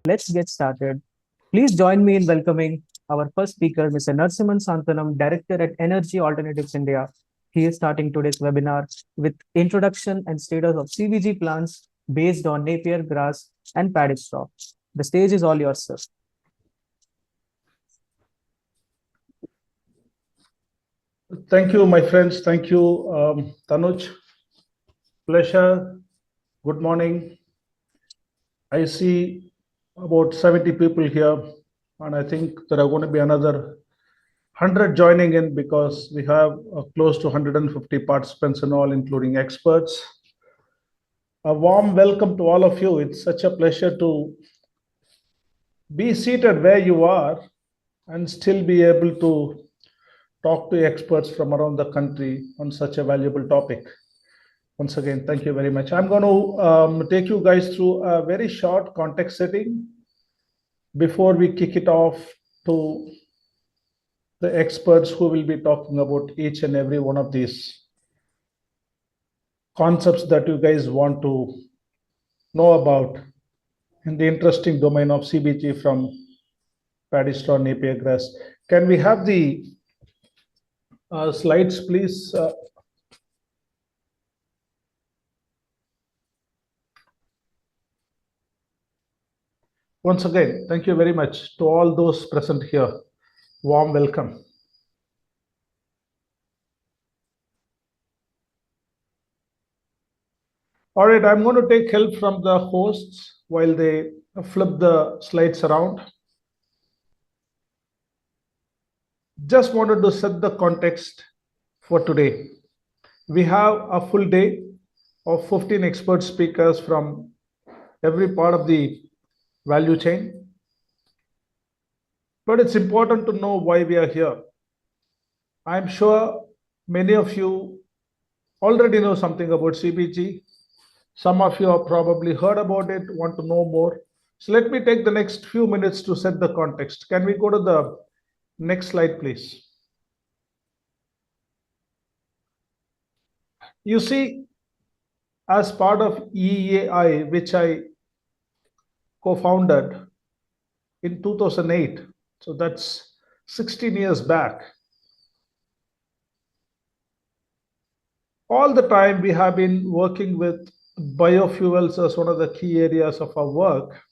Let's get started. Please join me in welcoming our first speaker, Mr. Narsimhan Santanam, Director at Energy Alternatives India. He is starting today's webinar with introduction and status of CBG plants based on Napier grass and paddy straw. The stage is all yours, sir. Thank you, my friends. Thank you, Tanuj. Pleasure. Good morning. I see about 70 people here, and I think there are going to be another 100 joining in because we have close to 150 participants in all, including experts. A warm welcome to all of you. It's such a pleasure to be seated where you are and still be able to talk to experts from around the country on such a valuable topic. Once again, thank you very much. I'm going to take you guys through a very short context setting before we kick it off to the experts who will be talking about each and every one of these concepts that you guys want to know about in the interesting domain of CBG from paddy straw Napier grass. Can we have the slides, please? Once again, thank you very much to all those present here. Warm welcome. All right, I'm going to take help from the hosts while they flip the slides around. Just wanted to set the context for today. We have a full day of 15 expert speakers from every part of the value chain. But it's important to know why we are here. I'm sure many of you already know something about CBG. Some of you have probably heard about it, want to know more. So let me take the next few minutes to set the context. Can we go to the next slide, please? You see, as part of EEAI, which I co-founded in 2008, so that's 16 years back. All the time we have been working with biofuels as one of the key areas of our work.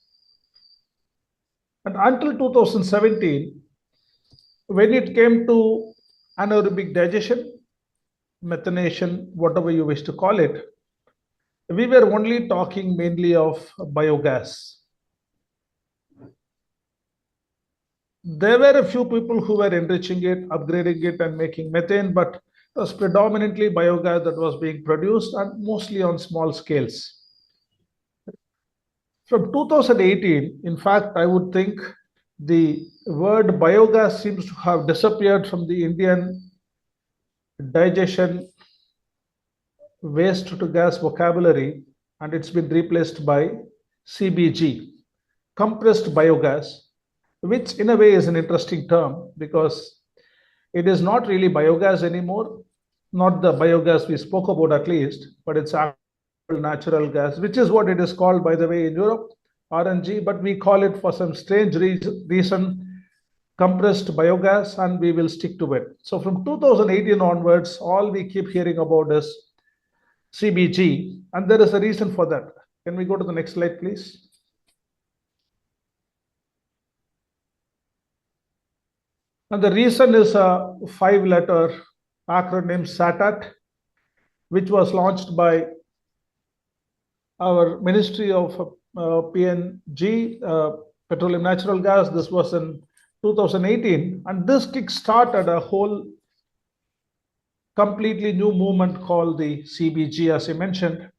And until 2017, when it came to anaerobic digestion, methanation, whatever you wish to call it, we were only talking mainly of biogas. There were a few people who were enriching it, upgrading it, and making methane, but it was predominantly biogas that was being produced and mostly on small scales. From 2018, in fact, I would think the word biogas seems to have disappeared from the Indian digestion waste to gas vocabulary, and it's been replaced by CBG, compressed biogas, which in a way is an interesting term because it is not really biogas anymore, not the biogas we spoke about at least, but it's natural gas, which is what it is called, by the way, in Europe, RNG, but we call it for some strange reason compressed biogas, and we will stick to it. So from 2018 onwards, all we keep hearing about is CBG, and there is a reason for that. Can we go to the next slide, please? And the reason is a 5-letter acronym SATAT, which was launched by our Ministry of PNG, petroleum natural gas. This was in 2018, and this kick-started a whole completely new movement called the CBG, as I mentioned.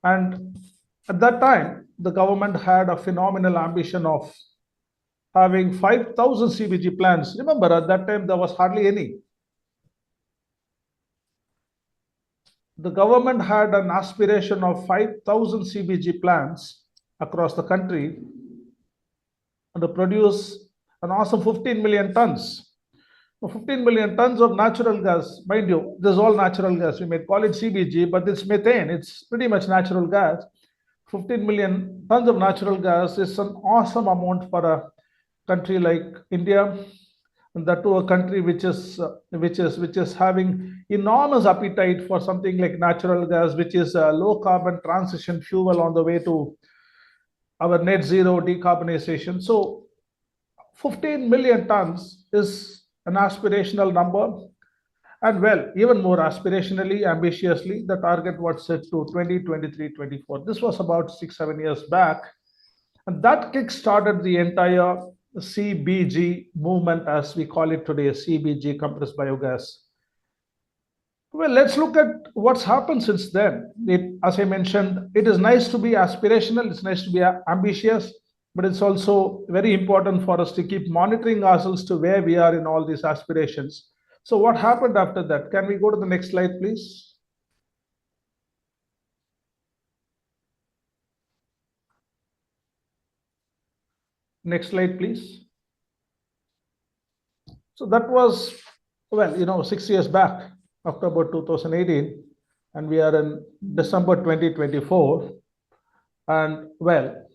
And at that time, the government had a phenomenal ambition of having 5,000 CBG plants. Remember, at that time, there was hardly any. The government had an aspiration of 5,000 CBG plants across the country and to produce an awesome 15 million tons. 15 million tons of natural gas. Mind you, this is all natural gas. We may call it CBG, but it's methane. It's pretty much natural gas. 15 million tons of natural gas is an awesome amount for a country like India, and that to a country which is having enormous appetite for something like natural gas, which is a low carbon transition fuel on the way to our net zero decarbonization. So 15 million tons is an aspirational number. And well, even more aspirationally, ambitiously, the target was set to 2023, 24. This was about 6-7 years back. And that kick-started the entire CBG movement, as we call it today, CBG, compressed biogas. Well, let's look at what's happened since then. As I mentioned, it is nice to be aspirational, it's nice to be ambitious, but it's also very important for us to keep monitoring ourselves to where we are in all these aspirations. So what happened after that? Can we go to the next slide, please? Next slide, please. So that was, well, 6 years back, October 2018, and we are in December 2024. And well,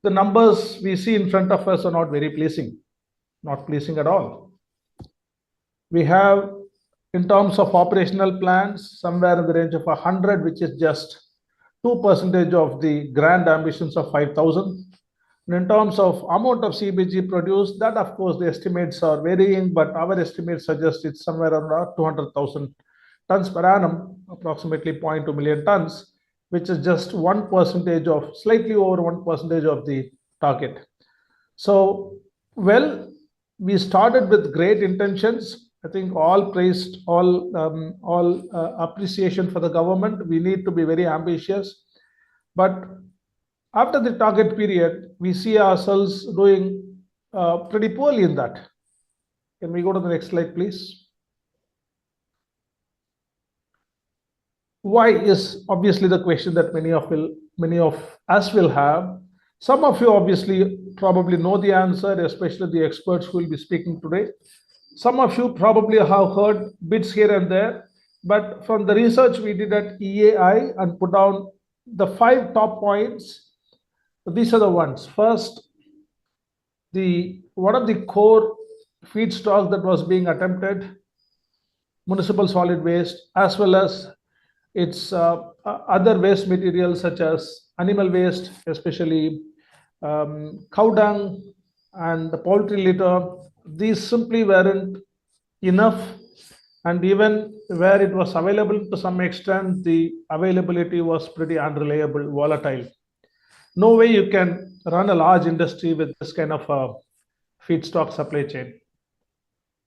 the numbers we see in front of us are not very pleasing, not pleasing at all. We have, in terms of operational plans, somewhere in the range of 100, which is just 2% of the grand ambitions of 5,000. And in terms of amount of CBG produced, that of course the estimates are varying, but our estimates suggest it's somewhere around 200,000 tons per annum, approximately 0.2 million tons, which is just 1% of, slightly over 1% of the target. So, well, we started with great intentions. I think all praised, all appreciation for the government. We need to be very ambitious, but after the target period, we see ourselves doing pretty poorly in that. Can we go to the next slide, please? Why is obviously the question that many of us will have. Some of you obviously probably know the answer, especially the experts who will be speaking today. Some of you probably have heard bits here and there, but from the research we did at EAI and put down the 5 top points. These are the ones. First, one of the core feedstocks that was being attempted, municipal solid waste, as well as its other waste materials such as animal waste, especially cow dung and the poultry litter. These simply weren't enough, and even where it was available to some extent, the availability was pretty unreliable, volatile. No way you can run a large industry with this kind of a feedstock supply chain.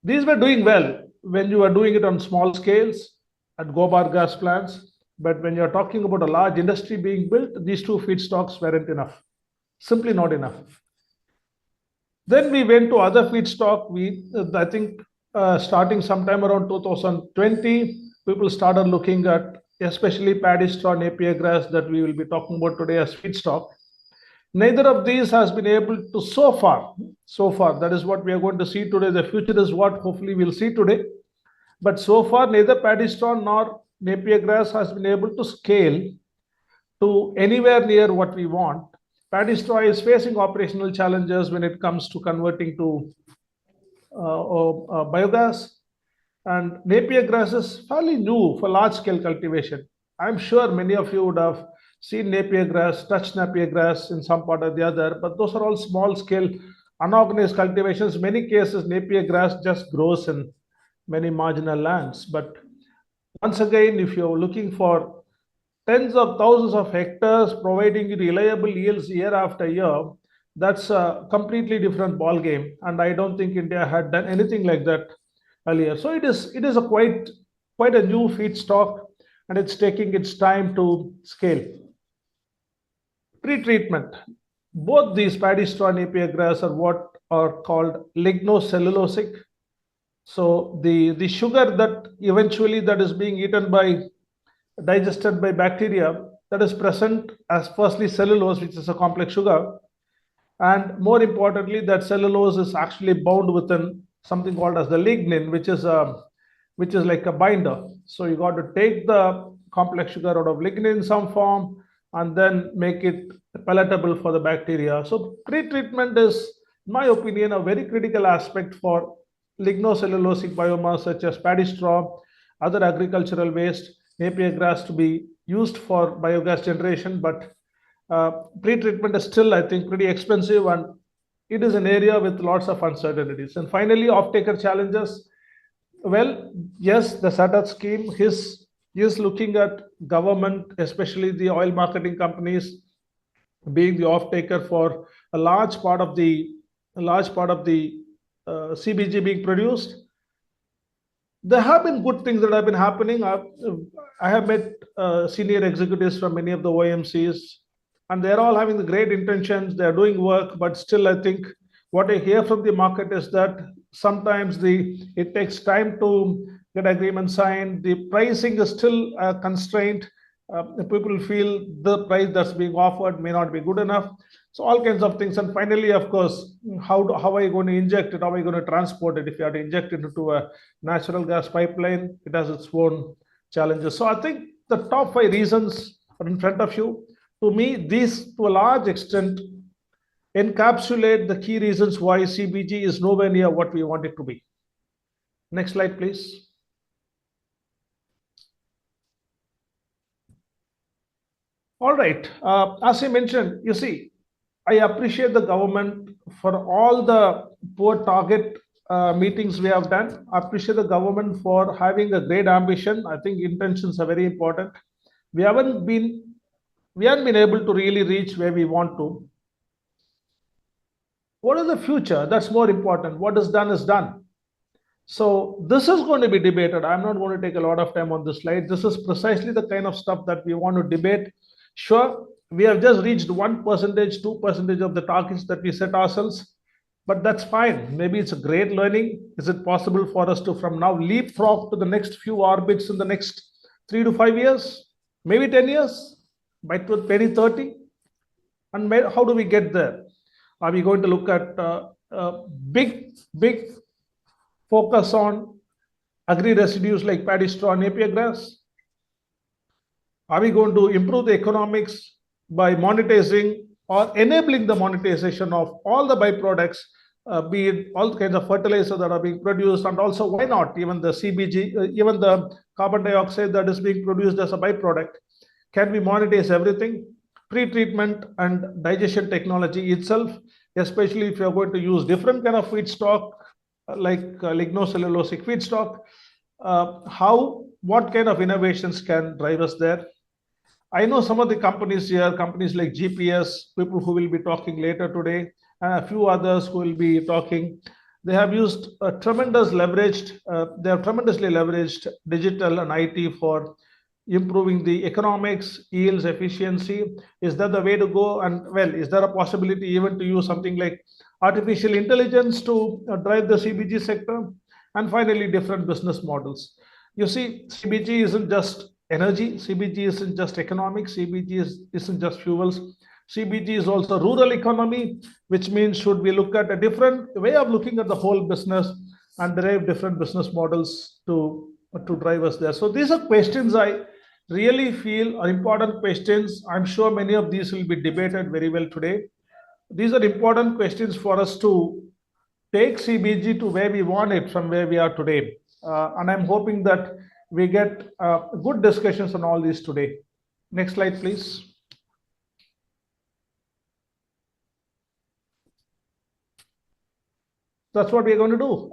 These were doing well when you were doing it on small scales at Gobar gas plants, but when you're talking about a large industry being built, these 2 feedstocks weren't enough, simply not enough. Then we went to other feedstock. I think starting sometime around 2020, people started looking at especially paddy straw, Napier grass that we will be talking about today as feedstock. Neither of these has been able to so far, that is what we are going to see today. The future is what hopefully we'll see today. But so far, neither paddy straw nor Napier grass has been able to scale to anywhere near what we want. Paddy straw is facing operational challenges when it comes to converting to biogas. And Napier grass is fairly new for large scale cultivation. I'm sure many of you would have seen Napier grass, touched Napier grass in some part or the other, but those are all small scale, unorganized cultivations. In many cases, Napier grass just grows in many marginal lands. But once again, if you're looking for tens of thousands of hectares providing you reliable yields year after year, that's a completely different ball game, and I don't think India had done anything like that earlier. So it is a quite a new feedstock, and it's taking its time to scale. Pre-treatment. Both these paddy straw and Napier grass are what are called lignocellulosic. So the sugar that eventually that is being eaten by digested by bacteria, that is present as firstly cellulose, which is a complex sugar, and more importantly, that cellulose is actually bound within something called as the lignin, which is like a binder. So you got to take the complex sugar out of lignin in some form and then make it palatable for the bacteria. So pre-treatment is, in my opinion, a very critical aspect for lignocellulosic biomass such as paddy straw, other agricultural waste, Napier grass to be used for biogas generation. But pre-treatment is still, I think, pretty expensive, and it is an area with lots of uncertainties. And finally, off-taker challenges. Well, yes, the SATAT scheme is looking at government, especially the oil marketing companies, being the off-taker for a large part of the CBG being produced. There have been good things that have been happening. I have met senior executives from many of the OMCs, and they're all having the great intentions. They're doing work, but still, I think what I hear from the market is that sometimes it takes time to get agreement signed. The pricing is still a constraint. People feel the price that's being offered may not be good enough. So all kinds of things. And finally, of course, how are you going to inject it? How are you going to transport it? If you have to inject it into a natural gas pipeline, it has its own challenges. So I think the top 5 reasons are in front of you. To me, these, to a large extent, encapsulate the key reasons why CBG is nowhere near what we want it to be. Next slide, please. All right. As I mentioned, you see, I appreciate the government for all the poor target meetings we have done. I appreciate the government for having a great ambition. I think intentions are very important. We haven't been able to really reach where we want to. What is the future? That's more important. What is done is done. So this is going to be debated. I'm not going to take a lot of time on this slide. This is precisely the kind of stuff that we want to debate. Sure, we have just reached 1%, 2% of the targets that we set ourselves, but that's fine. Maybe it's a great learning. Is it possible for us to from now leapfrog to the next few orbits in the next 3 to 5 years, maybe 10 years, by 2030? And how do we get there? Are we going to look at big focus on agri residues like paddy straw and Napier grass? Are we going to improve the economics by monetizing or enabling the monetization of all the byproducts, be it all kinds of fertilizers that are being produced, and also why not even the CBG, even the carbon dioxide that is being produced as a byproduct? Can we monetize everything? Pre-treatment and digestion technology itself, especially if you're going to use different kind of feedstock like lignocellulosic feedstock, what kind of innovations can drive us there? I know some of the companies here, companies like GPS, people who will be talking later today, and a few others who will be talking. They have used a tremendously leveraged digital and IT for improving the economics, yields, efficiency. Is that the way to go? And well, is there a possibility even to use something like artificial intelligence to drive the CBG sector? And finally, different business models. You see, CBG isn't just energy, CBG isn't just economics, CBG isn't just fuels. CBG is also rural economy, which means should we look at a different way of looking at the whole business and derive different business models to drive us there. So these are questions I really feel are important questions. I'm sure many of these will be debated very well today. These are important questions for us to take CBG to where we want it from where we are today. And I'm hoping that we get good discussions on all these today. Next slide, please. That's what we're going to do.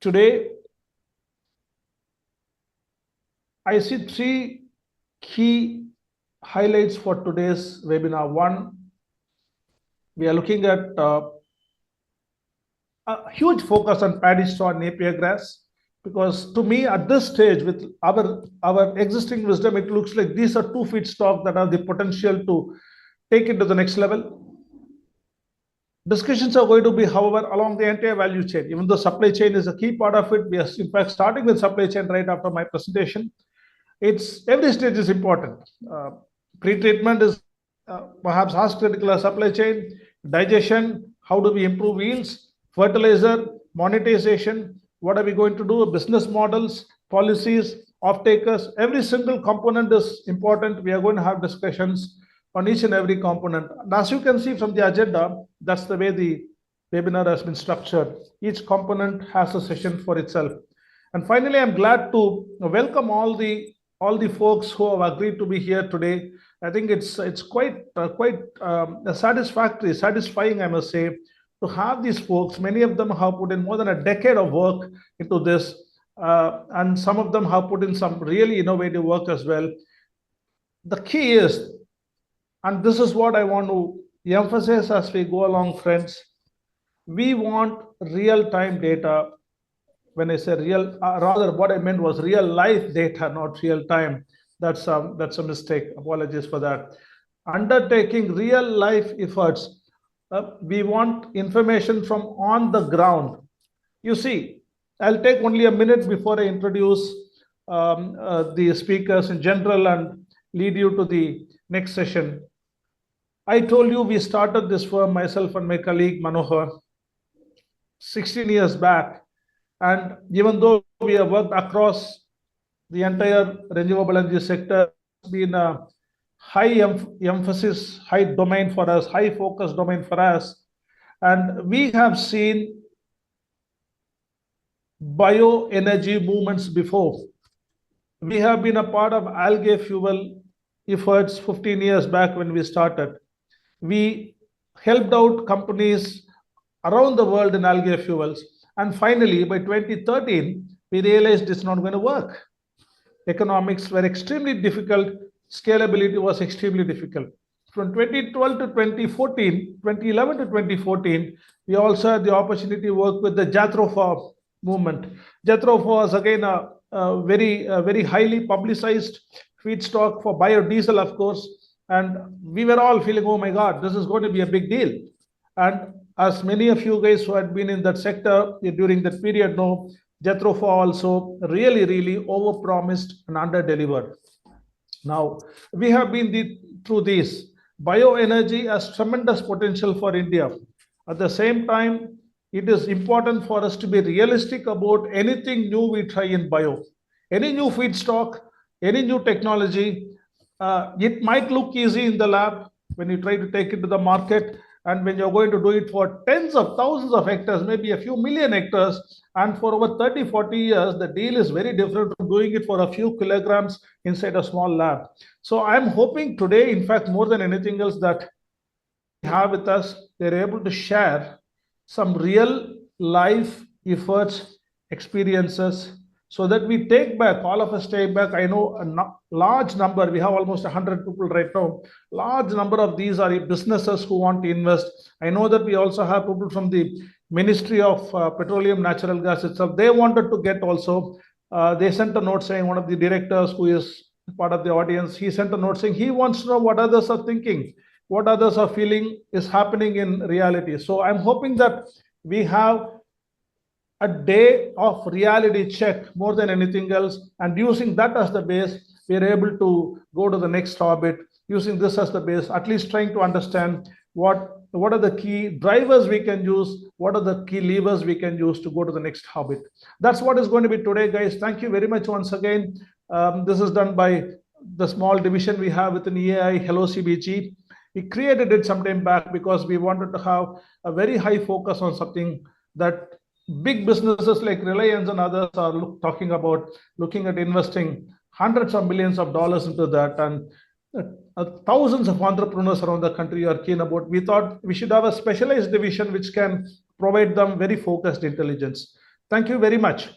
Today, I see 3 key highlights for today's webinar. One, we are looking at a huge focus on paddy straw and Napier grass, because to me at this stage with our existing wisdom, it looks like these are two feedstock that have the potential to take it to the next level. Discussions are going to be, however, along the entire value chain. Even though supply chain is a key part of it, we are in fact starting with supply chain right after my presentation. It's every stage is important. Pre-treatment is perhaps as critical as supply chain. Digestion, how do we improve yields? Fertilizer, monetization, what are we going to do? Business models, policies, off-takers, every single component is important. We are going to have discussions on each and every component. And as you can see from the agenda, that's the way the webinar has been structured. Each component has a session for itself. And finally, I'm glad to welcome all the folks who have agreed to be here today. I think it's quite satisfying, I must say, to have these folks. Many of them have put in more than a decade of work into this, and some of them have put in some really innovative work as well. The key is, and this is what I want to emphasize as we go along, friends, we want real-time data. When I say real, rather what I meant was real life data, not real time. That's a mistake. Apologies for that. Undertaking real life efforts. We want information from on the ground. You see, I'll take only a minute before I introduce the speakers in general and lead you to the next session. I told you we started this firm, myself and my colleague Manohar, 16 years back. And even though we have worked across the entire renewable energy sector, it's been a high emphasis, high domain for us, high focus domain for us. And we have seen bioenergy movements before. We have been a part of algae fuel efforts 15 years back when we started. We helped out companies around the world in algae fuels. And finally, by 2013, we realized it's not going to work. Economics were extremely difficult. Scalability was extremely difficult. From 2012 to 2014, 2011 to 2014, we also had the opportunity to work with the Jatropha movement. Jatropha was again a very highly publicized feedstock for biodiesel, of course. And we were all feeling, oh my God, this is going to be a big deal. And as many of you guys who had been in that sector during that period know, Jatropha also really overpromised and underdelivered. Now, we have been through this. Bioenergy has tremendous potential for India. At the same time, it is important for us to be realistic about anything new we try in bio. Any new feedstock, any new technology, it might look easy in the lab when you try to take it to the market, and when you're going to do it for tens of thousands of hectares, maybe a few million hectares, and for over 30, 40 years, the deal is very different from doing it for a few kilograms inside a small lab. So I'm hoping today, in fact, more than anything else, that we have with us, they're able to share some real life efforts, experiences, so that we take back, all of us take back. I know a large number, we have almost 100 people right now. Large number of these are businesses who want to invest. I know that we also have people from the Ministry of Petroleum, Natural Gas itself. They wanted to get also, they sent a note saying, one of the directors who is part of the audience, he sent a note saying he wants to know what others are thinking, what others are feeling is happening in reality. So I'm hoping that we have a day of reality check more than anything else, and using that as the base, we are able to go to the next orbit, using this as the base, at least trying to understand what are the key drivers we can use, what are the key levers we can use to go to the next orbit. That's what is going to be today, guys. Thank you very much once again. This is done by the small division we have within EAI, HelloCBG. We created it some time back because we wanted to have a very high focus on something that big businesses like Reliance and others are talking about, looking at investing hundreds of millions of dollars into that, and thousands of entrepreneurs around the country are keen about. We thought we should have a specialized division which can provide them very focused intelligence. Thank you very much.